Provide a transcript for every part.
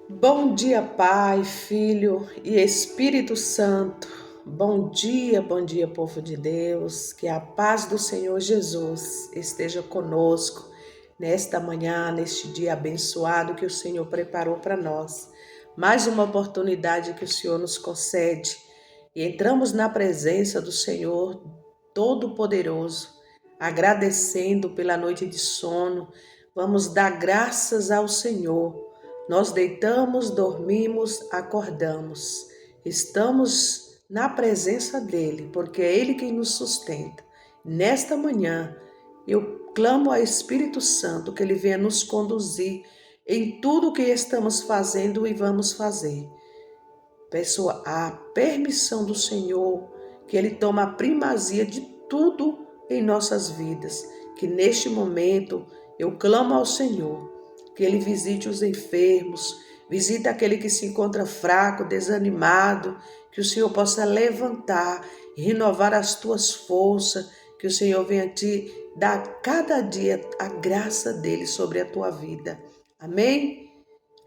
Bom dia, Pai, Filho e Espírito Santo. Bom dia, povo de Deus. Que a paz do Senhor Jesus esteja conosco nesta manhã, neste dia abençoado que o Senhor preparou para nós. Mais uma oportunidade que o Senhor nos concede e entramos na presença do Senhor Todo-Poderoso, agradecendo pela noite de sono. Vamos dar graças ao Senhor. Nós deitamos, dormimos, acordamos. Estamos na presença dEle, porque é Ele quem nos sustenta. Nesta manhã, eu clamo ao Espírito Santo que Ele venha nos conduzir em tudo o que estamos fazendo e vamos fazer. Peço a permissão do Senhor, que Ele tome a primazia de tudo em nossas vidas. Que neste momento eu clamo ao Senhor, que Ele visite os enfermos, visite aquele que se encontra fraco, desanimado, que o Senhor possa levantar e renovar as tuas forças, que o Senhor venha te dar cada dia a graça dele sobre a tua vida. Amém?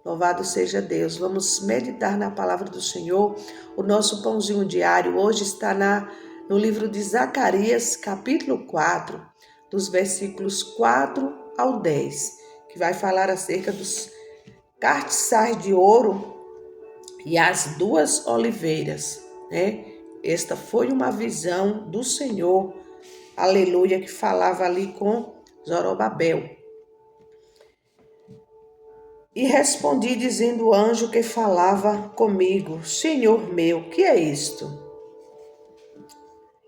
Louvado seja Deus. Vamos meditar na palavra do Senhor. O nosso pãozinho diário hoje está no livro de Zacarias, capítulo 4, dos versículos 4 ao 10, que vai falar acerca dos castiçais de ouro e as duas oliveiras, né? Esta foi uma visão do Senhor, aleluia, que falava ali com Zorobabel. E respondi dizendo o anjo que falava comigo: Senhor meu, que é isto?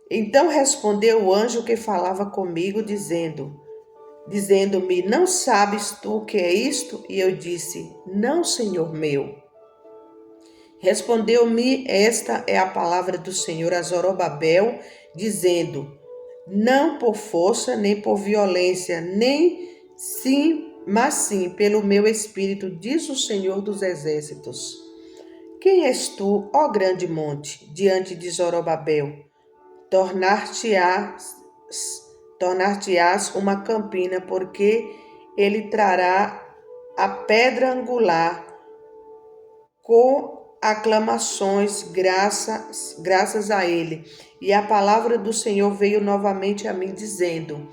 Então respondeu o anjo que falava comigo, dizendo-me: Não sabes tu o que é isto? E eu disse: Não, Senhor meu. Respondeu-me: Esta é a palavra do Senhor a Zorobabel, dizendo: Não por força, nem por violência, nem sim, mas sim pelo meu espírito, diz o Senhor dos exércitos. Quem és tu, ó grande monte, diante de Zorobabel? Tornar-te-ás uma campina, porque ele trará a pedra angular com aclamações, graças a ele. E a palavra do Senhor veio novamente a mim, dizendo: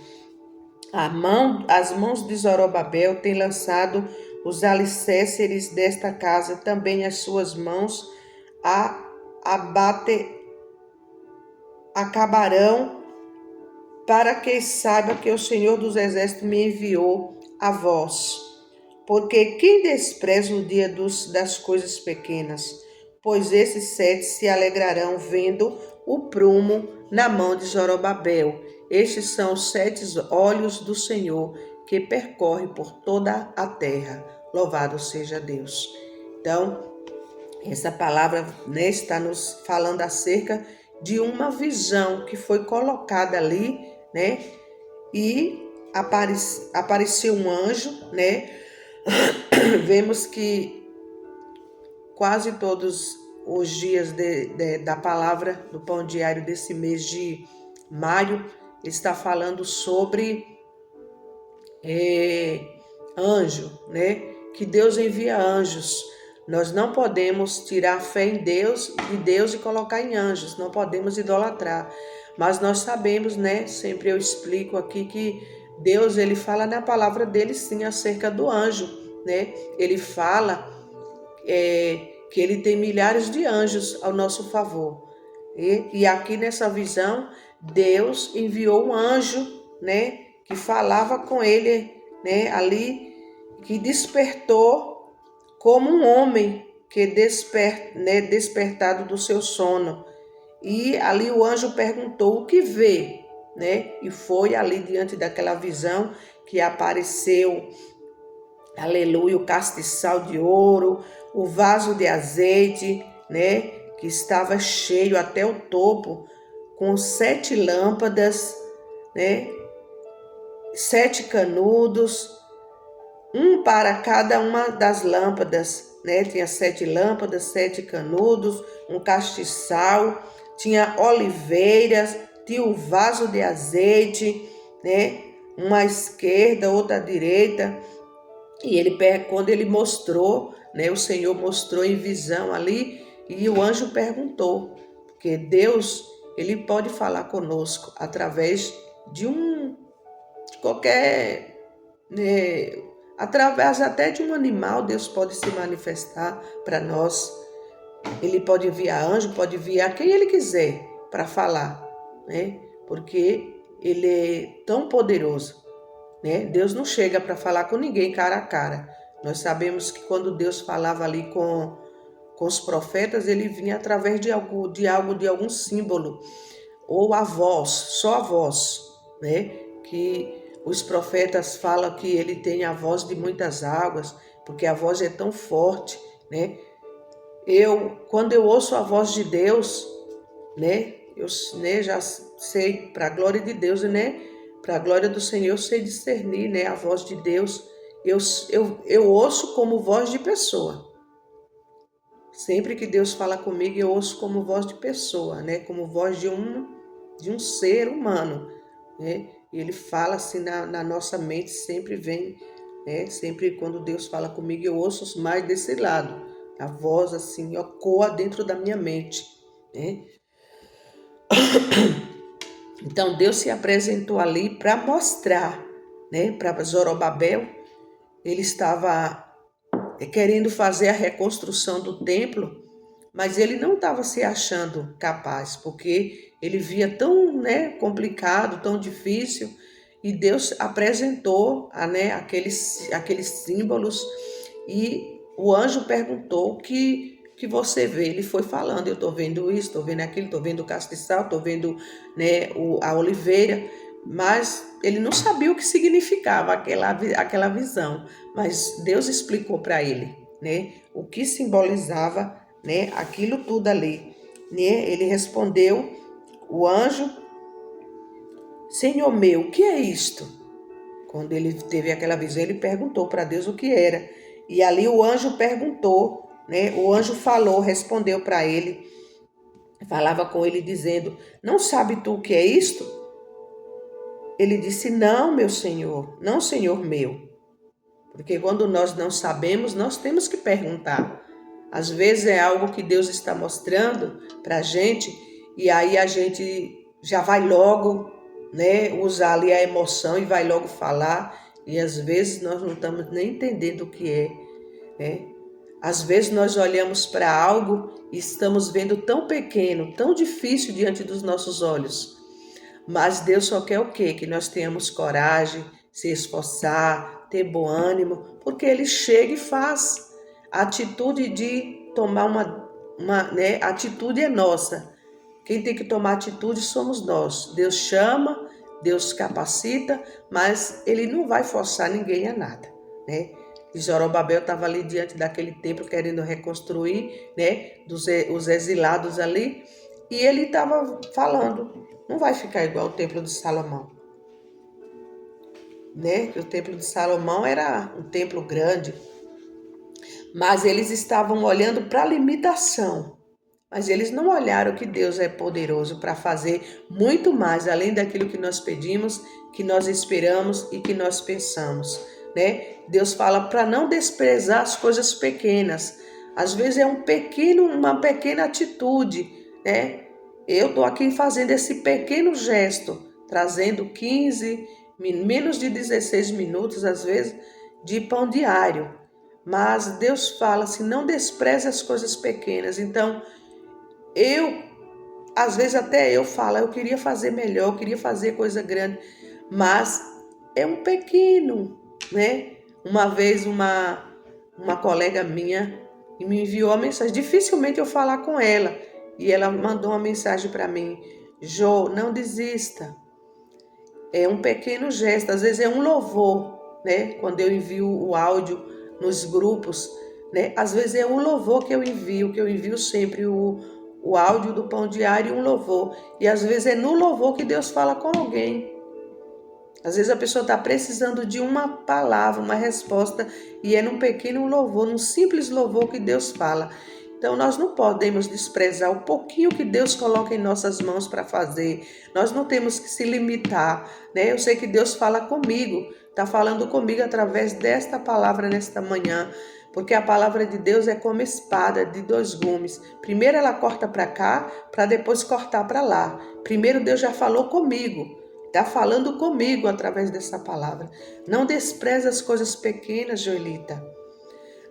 As mãos de Zorobabel têm lançado os alicerces desta casa, também as suas mãos acabarão, para que saiba que o Senhor dos Exércitos me enviou a vós. Porque quem despreza o dia das coisas pequenas? Pois esses 7 se alegrarão vendo o prumo na mão de Zorobabel. Estes são os 7 olhos do Senhor que percorre por toda a terra. Louvado seja Deus. Então, essa palavra, né, está nos falando acerca de uma visão que foi colocada ali, né? E apareceu um anjo, né? Vemos que quase todos os dias da palavra do pão diário desse mês de maio está falando sobre anjo, né? Que Deus envia anjos. Nós não podemos tirar a fé em Deus, de Deus, e colocar em anjos. Não podemos idolatrar. Mas nós sabemos, né? Sempre eu explico aqui que Deus, ele fala na palavra dele sim acerca do anjo, né? Ele fala que ele tem milhares de anjos ao nosso favor. E aqui nessa visão, Deus enviou um anjo, né? Que falava com ele, né? Ali, que despertou como um homem que despertado do seu sono. E ali o anjo perguntou o que vê, né? E foi ali diante daquela visão que apareceu, aleluia, o castiçal de ouro, o vaso de azeite, né? Que estava cheio até o topo, com 7 lâmpadas, né? 7 canudos, um para cada uma das lâmpadas, né? Tinha 7 lâmpadas, 7 canudos, um castiçal, tinha oliveiras, tinha o vaso de azeite, né? Uma à esquerda, outra à direita. E quando ele mostrou, né? O Senhor mostrou em visão ali e o anjo perguntou, porque Deus, ele pode falar conosco através de qualquer, né, através até de um animal. Deus pode se manifestar para nós. Ele pode enviar anjo, pode enviar quem ele quiser para falar, né? Porque ele é tão poderoso, né? Deus não chega para falar com ninguém cara a cara. Nós sabemos que quando Deus falava ali com os profetas, ele vinha através de algum símbolo, ou a voz, só a voz, né? Que os profetas falam que ele tem a voz de muitas águas, porque a voz é tão forte, né? Quando eu ouço a voz de Deus, né? Eu, né, já sei, para a glória de Deus, né? Para a glória do Senhor, eu sei discernir, né? A voz de Deus. Eu ouço como voz de pessoa. Sempre que Deus fala comigo, eu ouço como voz de pessoa, né? Como voz de um ser humano, né? E ele fala assim na nossa mente, sempre vem, né? Sempre quando Deus fala comigo, eu ouço mais desse lado. A voz assim, ecoa dentro da minha mente, né? Então Deus se apresentou ali para mostrar, né? Para Zorobabel, ele estava querendo fazer a reconstrução do templo, mas ele não estava se achando capaz, porque ele via tão, né, complicado, tão difícil, e Deus apresentou, né, aqueles símbolos, e o anjo perguntou o que você vê. Ele foi falando, eu estou vendo isso, estou vendo aquilo, estou vendo o castiçal, estou vendo, né, a oliveira, mas ele não sabia o que significava aquela visão, mas Deus explicou para ele, né, o que simbolizava, né, aquilo tudo ali, né? Ele respondeu, o anjo: Senhor meu, o que é isto? Quando ele teve aquela visão, ele perguntou para Deus o que era. E ali o anjo perguntou, né? O anjo falou, respondeu para ele, falava com ele dizendo: Não sabe tu o que é isto? Ele disse: Não, meu Senhor, não, Senhor meu. Porque quando nós não sabemos, nós temos que perguntar. Às vezes é algo que Deus está mostrando para a gente, e aí a gente já vai logo, né, usar ali a emoção e vai logo falar, e às vezes nós não estamos nem entendendo o que é, né? Às vezes nós olhamos para algo e estamos vendo tão pequeno, tão difícil diante dos nossos olhos, mas Deus só quer o quê? Que nós tenhamos coragem, se esforçar, ter bom ânimo, porque Ele chega e faz. A atitude de tomar né, a atitude é nossa. Quem tem que tomar atitude somos nós. Deus chama, Deus capacita, mas Ele não vai forçar ninguém a nada, né? E Zorobabel estava ali diante daquele templo querendo reconstruir, né, os exilados ali, e ele estava falando: não vai ficar igual o templo de Salomão, né? Que o templo de Salomão era um templo grande, mas eles estavam olhando para a limitação. Mas eles não olharam que Deus é poderoso para fazer muito mais, além daquilo que nós pedimos, que nós esperamos e que nós pensamos, né? Deus fala para não desprezar as coisas pequenas. Às vezes é uma pequena atitude, né? Eu estou aqui fazendo esse pequeno gesto, trazendo 15, menos de 16 minutos, às vezes, de pão diário. Mas Deus fala assim, não despreze as coisas pequenas. Então, às vezes até eu falo, eu queria fazer melhor, eu queria fazer coisa grande, mas é um pequeno, né? Uma vez uma colega minha me enviou uma mensagem, dificilmente eu falar com ela, e ela mandou uma mensagem para mim: Jô, não desista, é um pequeno gesto, às vezes é um louvor, né? Quando eu envio o áudio nos grupos, né? Às vezes é um louvor que eu envio sempre o áudio do Pão Diário e um louvor. E às vezes é no louvor que Deus fala com alguém. Às vezes a pessoa está precisando de uma palavra, uma resposta, e é num pequeno louvor, num simples louvor que Deus fala. Então nós não podemos desprezar o pouquinho que Deus coloca em nossas mãos para fazer. Nós não temos que se limitar, né? Eu sei que Deus fala comigo, está falando comigo através desta palavra nesta manhã, Porque a palavra de Deus é como espada de dois gumes. Primeiro ela corta para cá, para depois cortar para lá. Primeiro Deus já falou comigo, está falando comigo através dessa palavra. Não despreze as coisas pequenas, Joelita.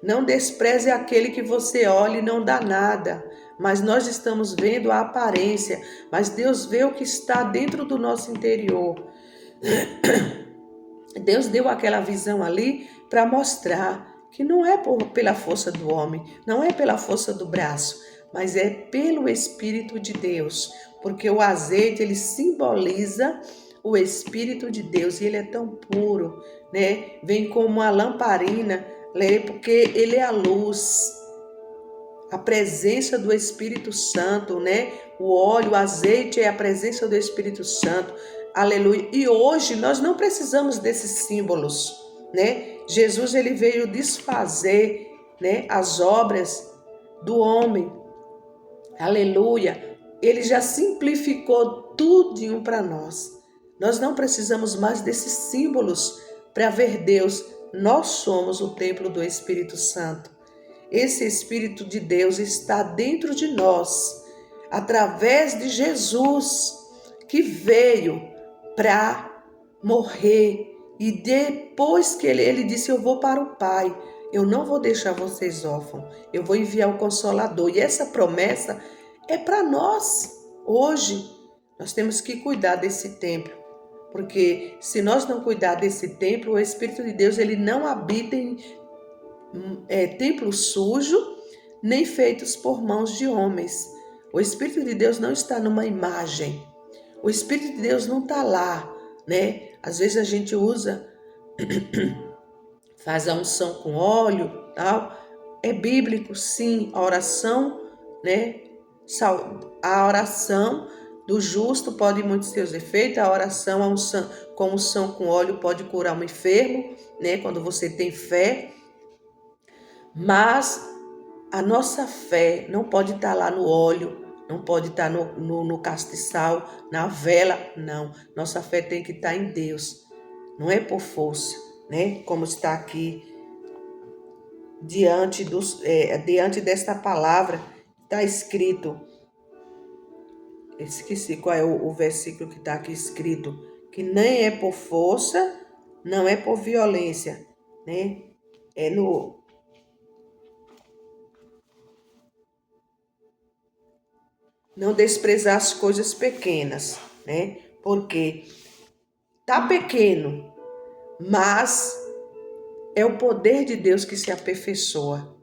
Não despreze aquele que você olha e não dá nada. Mas nós estamos vendo a aparência, mas Deus vê o que está dentro do nosso interior. Deus deu aquela visão ali para mostrar que não é pela força do homem, não é pela força do braço, mas é pelo Espírito de Deus, porque o azeite ele simboliza o Espírito de Deus e ele é tão puro, né? Vem como uma lamparina, né? Porque ele é a luz, a presença do Espírito Santo, né? O óleo, o azeite é a presença do Espírito Santo. Aleluia. E hoje nós não precisamos desses símbolos, né? Jesus ele veio desfazer, né, as obras do homem. Aleluia. Ele já simplificou tudinho para nós. Nós não precisamos mais desses símbolos para ver Deus. Nós somos o templo do Espírito Santo. Esse Espírito de Deus está dentro de nós, através de Jesus, que veio para morrer. E depois que ele disse, eu vou para o Pai, eu não vou deixar vocês órfãos, eu vou enviar o Consolador. E essa promessa é para nós. Hoje, nós temos que cuidar desse templo. Porque se nós não cuidar desse templo, o Espírito de Deus ele não habita em templo sujo, nem feitos por mãos de homens. O Espírito de Deus não está numa imagem. O Espírito de Deus não está lá, né? Às vezes a gente usa, faz a unção com óleo, tal. É bíblico, sim, a oração, né? A oração do justo pode muitos seus efeitos. A oração, a unção, com unção com óleo pode curar um enfermo, né? Quando você tem fé. Mas a nossa fé não pode estar lá no óleo, não pode estar no castiçal, na vela, não. Nossa fé tem que estar em Deus, não é por força, né? Como está aqui, diante desta palavra, está escrito, esqueci qual é o versículo que está aqui escrito, que nem é por força, não é por violência, né? É no... Não desprezar as coisas pequenas, né? Porque tá pequeno, mas é o poder de Deus que se aperfeiçoa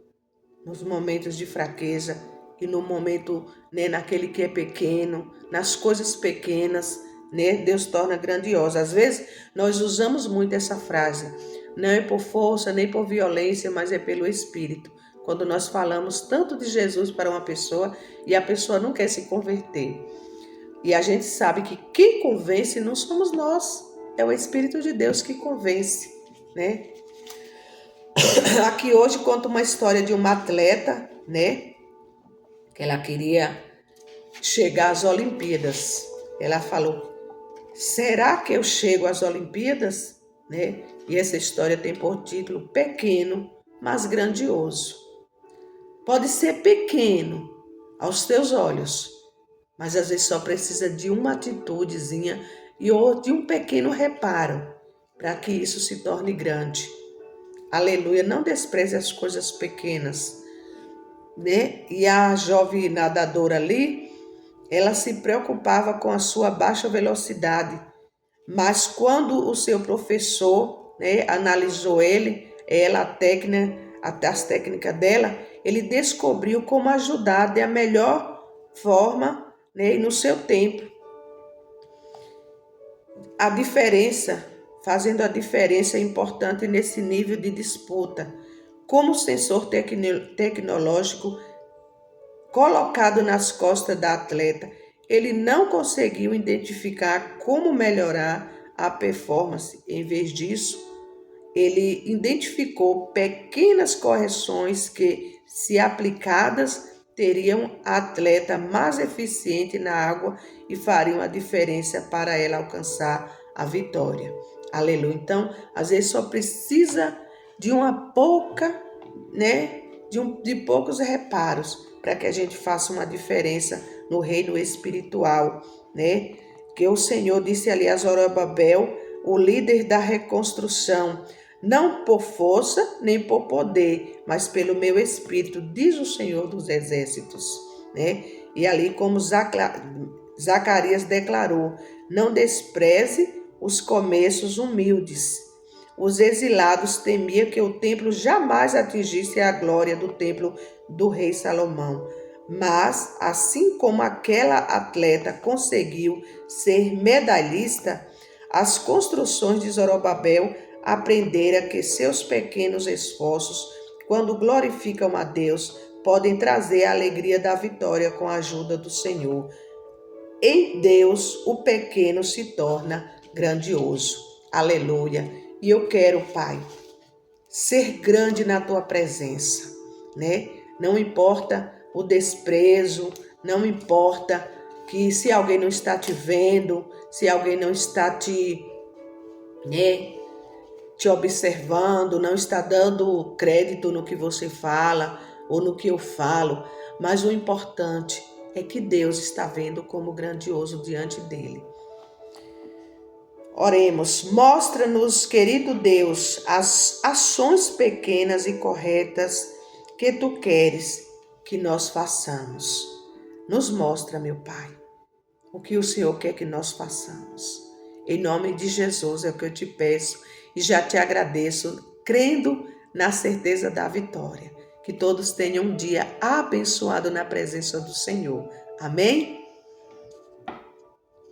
nos momentos de fraqueza e no momento, né, naquele que é pequeno, nas coisas pequenas, né? Deus torna grandiosa. Às vezes nós usamos muito essa frase, não é por força nem por violência, mas é pelo Espírito. Quando nós falamos tanto de Jesus para uma pessoa e a pessoa não quer se converter. E a gente sabe que quem convence não somos nós, é o Espírito de Deus que convence, né? Aqui hoje conta uma história de uma atleta, né? Que ela queria chegar às Olimpíadas. Ela falou, será que eu chego às Olimpíadas? Né? E essa história tem por título Pequeno, mas Grandioso. Pode ser pequeno aos teus olhos, mas às vezes só precisa de uma atitudezinha ou de um pequeno reparo para que isso se torne grande. Aleluia, não despreze as coisas pequenas, né? E a jovem nadadora ali, ela se preocupava com a sua baixa velocidade, mas quando o seu professor, né, analisou as técnicas dela, ele descobriu como ajudar da melhor forma, né, e no seu tempo. Fazendo a diferença importante nesse nível de disputa. Como o sensor tecnológico colocado nas costas da atleta, ele não conseguiu identificar como melhorar a performance. Em vez disso, ele identificou pequenas correções que, se aplicadas, teriam a atleta mais eficiente na água e fariam a diferença para ela alcançar a vitória. Aleluia. Então, às vezes só precisa de uma pouca né, de poucos reparos, para que a gente faça uma diferença no reino espiritual, né? Que o Senhor disse ali a Zorobabel, o líder da reconstrução, não por força nem por poder, mas pelo meu espírito, diz o Senhor dos exércitos, né? E ali como Zacarias declarou, não despreze os começos humildes. Os exilados temiam que o templo jamais atingisse a glória do templo do rei Salomão. Mas, assim como aquela atleta conseguiu ser medalhista, as construções de Zorobabel aprenderam que seus pequenos esforços, quando glorificam a Deus, podem trazer a alegria da vitória com a ajuda do Senhor. Em Deus, o pequeno se torna grandioso. Aleluia. E eu quero, Pai, ser grande na tua presença, né? Não importa o desprezo, não importa que se alguém não está te vendo, se alguém não está né, te observando, não está dando crédito no que você fala ou no que eu falo, mas o importante é que Deus está vendo como grandioso diante dele. Oremos, mostra-nos, querido Deus, as ações pequenas e corretas que tu queres que nós façamos. Nos mostra, meu Pai, o que o Senhor quer que nós façamos. Em nome de Jesus é o que eu te peço e já te agradeço, crendo na certeza da vitória. Que todos tenham um dia abençoado na presença do Senhor. Amém?